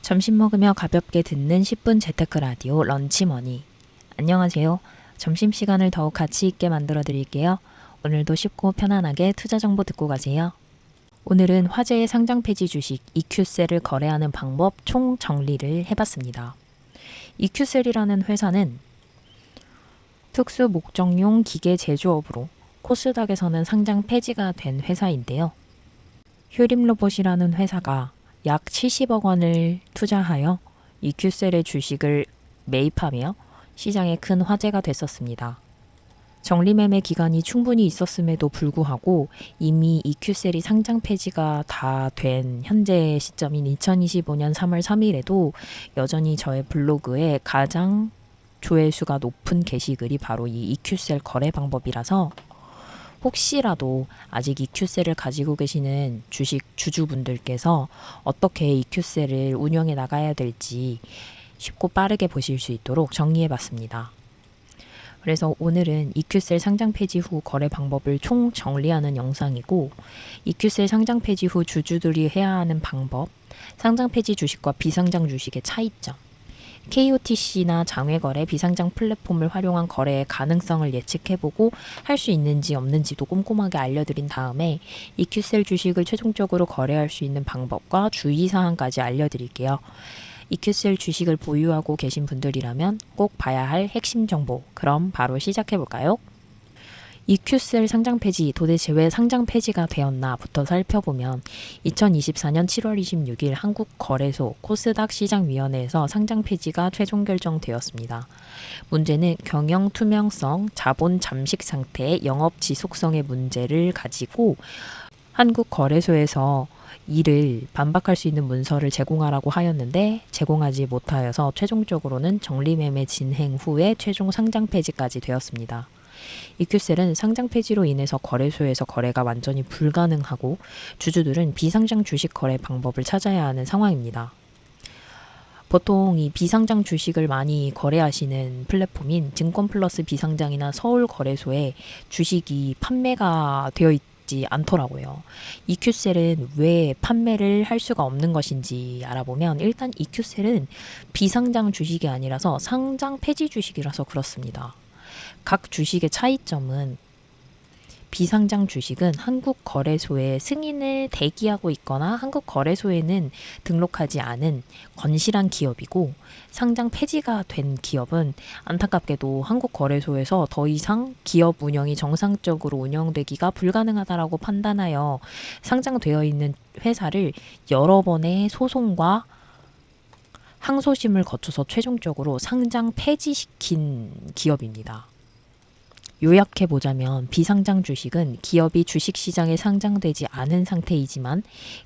점심 먹으며 가볍게 듣는 10분 재테크 라디오 런치머니. 안녕하세요. 점심시간을 더욱 가치 있게 만들어 드릴게요. 오늘도 쉽고 편안하게 투자 정보 듣고 가세요. 오늘은 화제의 상장 폐지 주식 EQ셀을 거래하는 방법 총 정리를 해봤습니다. EQ셀이라는 회사는 특수 목적용 기계 제조업으로 코스닥에서는 상장 폐지가 된 회사인데요. 휴림로봇이라는 회사가 약 70억 원을 투자하여 EQ셀의 주식을 매입하며 시장에 큰 화제가 됐었습니다. 정리매매 기간이 충분히 있었음에도 불구하고 이미 EQ셀이 상장 폐지가 다 된 현재 시점인 2025년 3월 3일에도 여전히 저의 블로그에 가장 조회수가 높은 게시글이 바로 이 EQ셀 거래 방법이라서 혹시라도 아직 EQ셀을 가지고 계시는 주식 주주분들께서 어떻게 EQ셀을 운영해 나가야 될지 쉽고 빠르게 보실 수 있도록 정리해 봤습니다. 그래서 오늘은 EQ셀 상장 폐지 후 거래 방법을 총 정리하는 영상이고, EQ셀 상장 폐지 후 주주들이 해야 하는 방법, 상장 폐지 주식과 비상장 주식의 차이점, KOTC나 장외거래, 비상장 플랫폼을 활용한 거래의 가능성을 예측해보고 할 수 있는지 없는지도 꼼꼼하게 알려드린 다음에 EQ셀 주식을 최종적으로 거래할 수 있는 방법과 주의사항까지 알려드릴게요. EQ셀 주식을 보유하고 계신 분들이라면 꼭 봐야 할 핵심 정보, 그럼 바로 시작해볼까요? EQ셀 상장 폐지, 도대체 왜 상장 폐지가 되었나부터 살펴보면 2024년 7월 26일 한국거래소 코스닥 시장위원회에서 상장 폐지가 최종 결정되었습니다. 문제는 경영 투명성, 자본 잠식 상태, 영업 지속성의 문제를 가지고 한국거래소에서 이를 반박할 수 있는 문서를 제공하라고 하였는데 제공하지 못하여서 최종적으로는 정리매매 진행 후에 최종 상장 폐지까지 되었습니다. EQ셀은 상장 폐지로 인해서 거래소에서 거래가 완전히 불가능하고 주주들은 비상장 주식 거래 방법을 찾아야 하는 상황입니다. 보통 이 비상장 주식을 많이 거래하시는 플랫폼인 증권플러스 비상장이나 서울거래소에 주식이 판매가 되어 있지 않더라고요. EQ셀은 왜 판매를 할 수가 없는 것인지 알아보면 일단 EQ셀은 비상장 주식이 아니라서 상장 폐지 주식이라서 그렇습니다. 각 주식의 차이점은 비상장 주식은 한국거래소에 승인을 대기하고 있거나 한국거래소에는 등록하지 않은 건실한 기업이고, 상장 폐지가 된 기업은 안타깝게도 한국거래소에서 더 이상 기업 운영이 정상적으로 운영되기가 불가능하다라고 판단하여 상장되어 있는 회사를 여러 번의 소송과 항소심을 거쳐서 최종적으로 상장 폐지시킨 기업입니다. 요약해보자면 비상장 주식은 기업이 주식시장에 상장되지 않은 상태이지만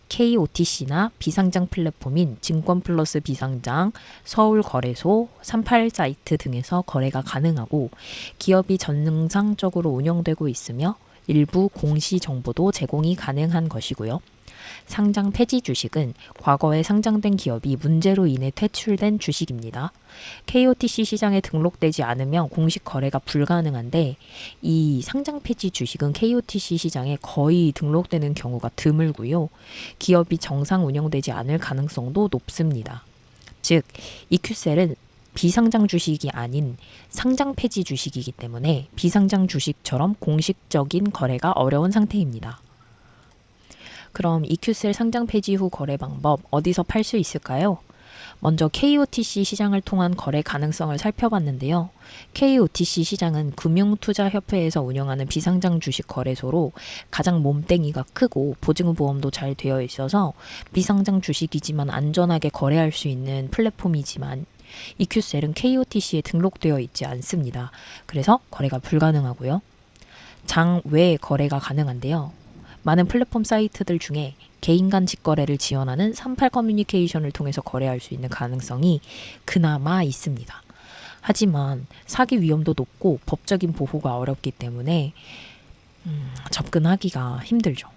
KOTC나 비상장 플랫폼인 증권플러스 비상장, 서울거래소, 38사이트 등에서 거래가 가능하고 기업이 정상적으로 운영되고 있으며 일부 공시정보도 제공이 가능한 것이고요. 상장 폐지 주식은 과거에 상장된 기업이 문제로 인해 퇴출된 주식입니다. KOTC 시장에 등록되지 않으면 공식 거래가 불가능한데 이 상장 폐지 주식은 KOTC 시장에 거의 등록되는 경우가 드물고요. 기업이 정상 운영되지 않을 가능성도 높습니다. 즉, EQ셀은 비상장 주식이 아닌 상장 폐지 주식이기 때문에 비상장 주식처럼 공식적인 거래가 어려운 상태입니다. 그럼 EQ셀 상장 폐지 후 거래 방법 어디서 팔 수 있을까요? 먼저 KOTC 시장을 통한 거래 가능성을 살펴봤는데요. KOTC 시장은 금융투자협회에서 운영하는 비상장 주식 거래소로 가장 몸땡이가 크고 보증보험도 잘 되어 있어서 비상장 주식이지만 안전하게 거래할 수 있는 플랫폼이지만 EQ셀은 KOTC에 등록되어 있지 않습니다. 그래서 거래가 불가능하고요. 장 외 거래가 가능한데요. 많은 플랫폼 사이트들 중에 개인 간 직거래를 지원하는 38 커뮤니케이션을 통해서 거래할 수 있는 가능성이 그나마 있습니다. 하지만 사기 위험도 높고 법적인 보호가 어렵기 때문에 접근하기가 힘들죠.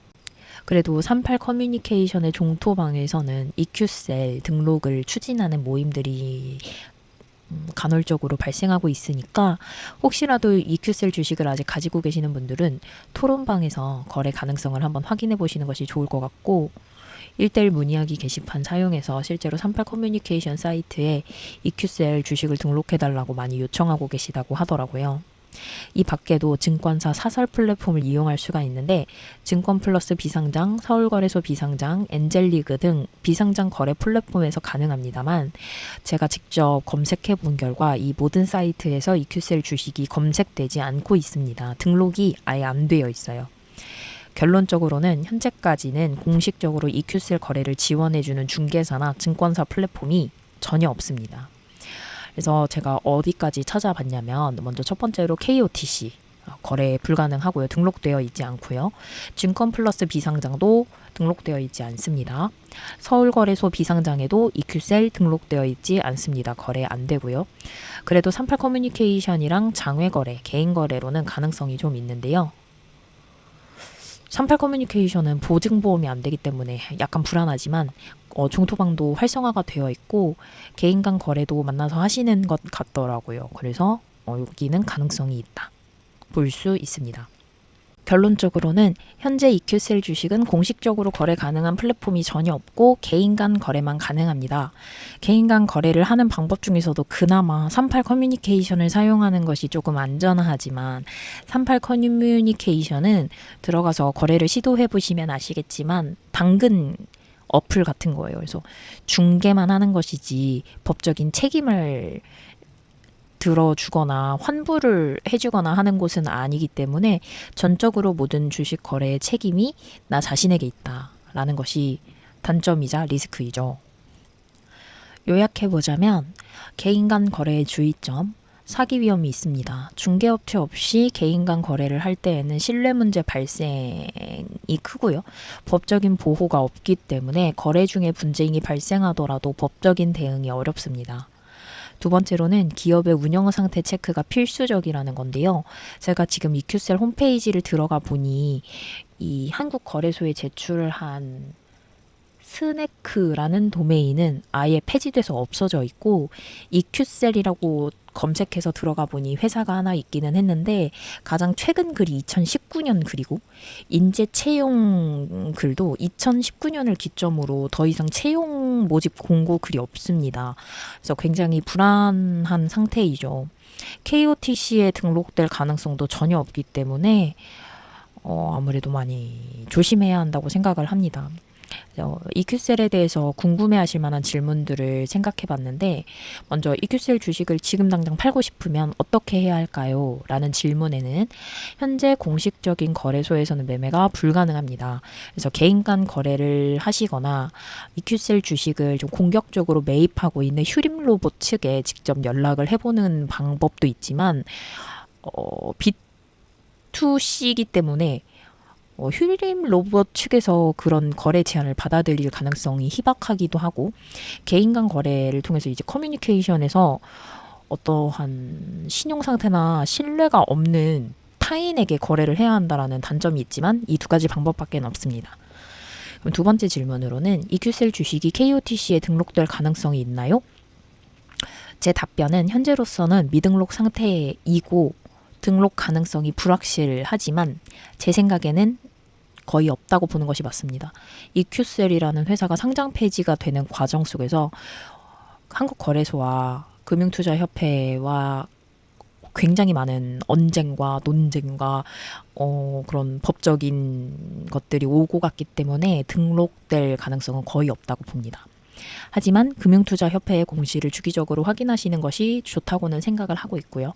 그래도 38 커뮤니케이션의 종토방에서는 EQ셀 등록을 추진하는 모임들이 간헐적으로 발생하고 있으니까 혹시라도 EQ셀 주식을 아직 가지고 계시는 분들은 토론방에서 거래 가능성을 한번 확인해 보시는 것이 좋을 것 같고, 1대1 문의하기 게시판 사용해서 실제로 38 커뮤니케이션 사이트에 EQCell 주식을 등록해달라고 많이 요청하고 계시다고 하더라고요. 이 밖에도 증권사 사설 플랫폼을 이용할 수가 있는데 증권플러스 비상장, 서울거래소 비상장, 엔젤리그 등 비상장 거래 플랫폼에서 가능합니다만 제가 직접 검색해 본 결과 이 모든 사이트에서 EQCell 주식이 검색되지 않고 있습니다. 등록이 아예 안 되어 있어요. 결론적으로는 현재까지는 공식적으로 EQCell 거래를 지원해주는 중개사나 증권사 플랫폼이 전혀 없습니다. 그래서 제가 어디까지 찾아봤냐면 먼저 첫 번째로 KOTC 거래 불가능하고요. 등록되어 있지 않고요. 증권플러스 비상장도 등록되어 있지 않습니다. 서울거래소 비상장에도 EQCell 등록되어 있지 않습니다. 거래 안 되고요. 그래도 38 커뮤니케이션이랑 장외거래, 개인거래로는 가능성이 좀 있는데요. 38 커뮤니케이션은 보증보험이 안 되기 때문에 약간 불안하지만 종토방도 활성화가 되어 있고 개인 간 거래도 만나서 하시는 것 같더라고요. 그래서 여기는 가능성이 있다. 볼 수 있습니다. 결론적으로는 현재 EQCell 주식은 공식적으로 거래 가능한 플랫폼이 전혀 없고 개인 간 거래만 가능합니다. 개인 간 거래를 하는 방법 중에서도 그나마 38 커뮤니케이션을 사용하는 것이 조금 안전하지만 38 커뮤니케이션은 들어가서 거래를 시도해 보시면 아시겠지만 당근 어플 같은 거예요. 그래서 중개만 하는 것이지 법적인 책임을 들어주거나 환불을 해주거나 하는 곳은 아니기 때문에 전적으로 모든 주식 거래의 책임이 나 자신에게 있다라는 것이 단점이자 리스크이죠. 요약해보자면 개인 간 거래의 주의점, 사기 위험이 있습니다. 중개업체 없이 개인 간 거래를 할 때에는 신뢰 문제 발생이 크고요. 법적인 보호가 없기 때문에 거래 중에 분쟁이 발생하더라도 법적인 대응이 어렵습니다. 두 번째로는 기업의 운영 상태 체크가 필수적이라는 건데요. 제가 지금 EQCell 홈페이지를 들어가 보니 이 한국 거래소에 제출을 한 스네크라는 도메인은 아예 폐지돼서 없어져 있고 EQCell이라고 검색해서 들어가 보니 회사가 하나 있기는 했는데 가장 최근 글이 2019년 글이고 인재 채용 글도 2019년을 기점으로 더 이상 채용 모집 공고 글이 없습니다. 그래서 굉장히 불안한 상태이죠. KOTC에 등록될 가능성도 전혀 없기 때문에 아무래도 많이 조심해야 한다고 생각을 합니다. EQCell에 대해서 궁금해하실 만한 질문들을 생각해 봤는데 먼저 EQCell 주식을 지금 당장 팔고 싶으면 어떻게 해야 할까요? 라는 질문에는 현재 공식적인 거래소에서는 매매가 불가능합니다. 그래서 개인 간 거래를 하시거나 EQCell 주식을 좀 공격적으로 매입하고 있는 휴림로봇 측에 직접 연락을 해보는 방법도 있지만 B2C이기 때문에 휴림 로봇 측에서 그런 거래 제안을 받아들일 가능성이 희박하기도 하고 개인 간 거래를 통해서 이제 커뮤니케이션에서 어떠한 신용 상태나 신뢰가 없는 타인에게 거래를 해야 한다라는 단점이 있지만 이 두 가지 방법밖에 없습니다. 그럼 두 번째 질문으로는 EQCell 주식이 KOTC에 등록될 가능성이 있나요? 제 답변은 현재로서는 미등록 상태이고 등록 가능성이 불확실하지만 제 생각에는 거의 없다고 보는 것이 맞습니다. EQCell이라는 회사가 상장 폐지가 되는 과정 속에서 한국거래소와 금융투자협회와 굉장히 많은 언쟁과 논쟁과 그런 법적인 것들이 오고 갔기 때문에 등록될 가능성은 거의 없다고 봅니다. 하지만 금융투자협회의 공시를 주기적으로 확인하시는 것이 좋다고는 생각을 하고 있고요.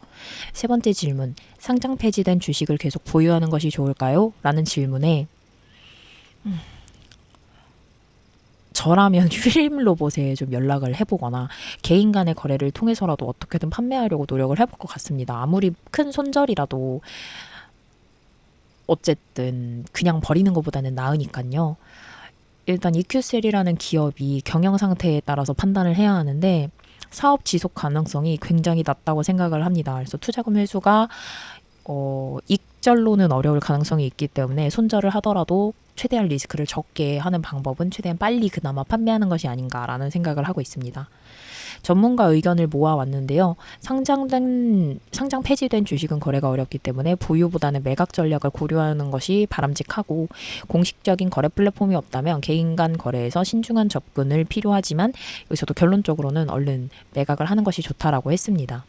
세 번째 질문, 상장 폐지된 주식을 계속 보유하는 것이 좋을까요? 라는 질문에 저라면 휴림 로봇에 좀 연락을 해보거나 개인 간의 거래를 통해서라도 어떻게든 판매하려고 노력을 해볼 것 같습니다. 아무리 큰 손절이라도 어쨌든 그냥 버리는 것보다는 나으니까요. 일단 EQCell이라는 기업이 경영 상태에 따라서 판단을 해야 하는데 사업 지속 가능성이 굉장히 낮다고 생각을 합니다. 그래서 투자금 회수가 익절로는 어려울 가능성이 있기 때문에 손절을 하더라도 최대한 리스크를 적게 하는 방법은 최대한 빨리 그나마 판매하는 것이 아닌가라는 생각을 하고 있습니다. 전문가 의견을 모아왔는데요. 상장 폐지된 주식은 거래가 어렵기 때문에 보유보다는 매각 전략을 고려하는 것이 바람직하고, 공식적인 거래 플랫폼이 없다면 개인 간 거래에서 신중한 접근을 필요하지만 여기서도 결론적으로는 얼른 매각을 하는 것이 좋다라고 했습니다.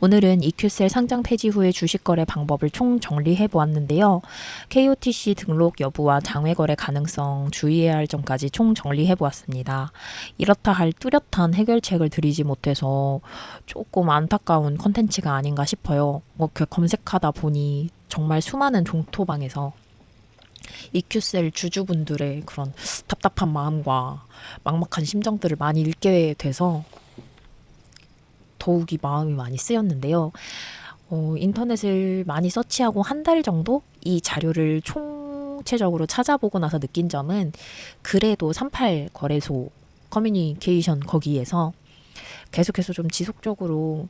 오늘은 EQ셀 상장 폐지 후의 주식 거래 방법을 총 정리해 보았는데요. KOTC 등록 여부와 장외 거래 가능성, 주의해야 할 점까지 총 정리해 보았습니다. 이렇다 할 뚜렷한 해결책을 드리지 못해서 조금 안타까운 컨텐츠가 아닌가 싶어요. 검색하다 보니 정말 수많은 종토방에서 EQ셀 주주분들의 그런 답답한 마음과 막막한 심정들을 많이 읽게 돼서 더욱이 마음이 많이 쓰였는데요. 인터넷을 많이 서치하고 한 달 정도 이 자료를 총체적으로 찾아보고 나서 느낀 점은, 그래도 38 거래소 커뮤니케이션 거기에서 계속해서 좀 지속적으로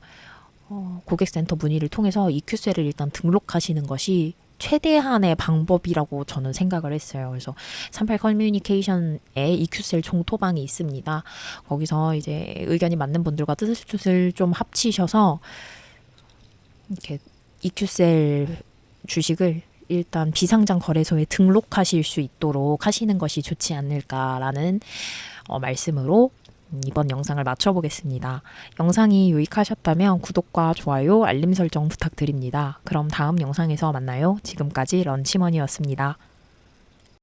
고객센터 문의를 통해서 EQ셀을 일단 등록하시는 것이 최대한의 방법이라고 저는 생각을 했어요. 그래서 38 커뮤니케이션에 EQ셀 종토방이 있습니다. 거기서 이제 의견이 맞는 분들과 뜻을 좀 합치셔서 이렇게 EQ셀 주식을 일단 비상장 거래소에 등록하실 수 있도록 하시는 것이 좋지 않을까라는 말씀으로 이번 영상을 마쳐보겠습니다. 영상이 유익하셨다면 구독과 좋아요, 알림 설정 부탁드립니다. 그럼 다음 영상에서 만나요. 지금까지 런치머니였습니다.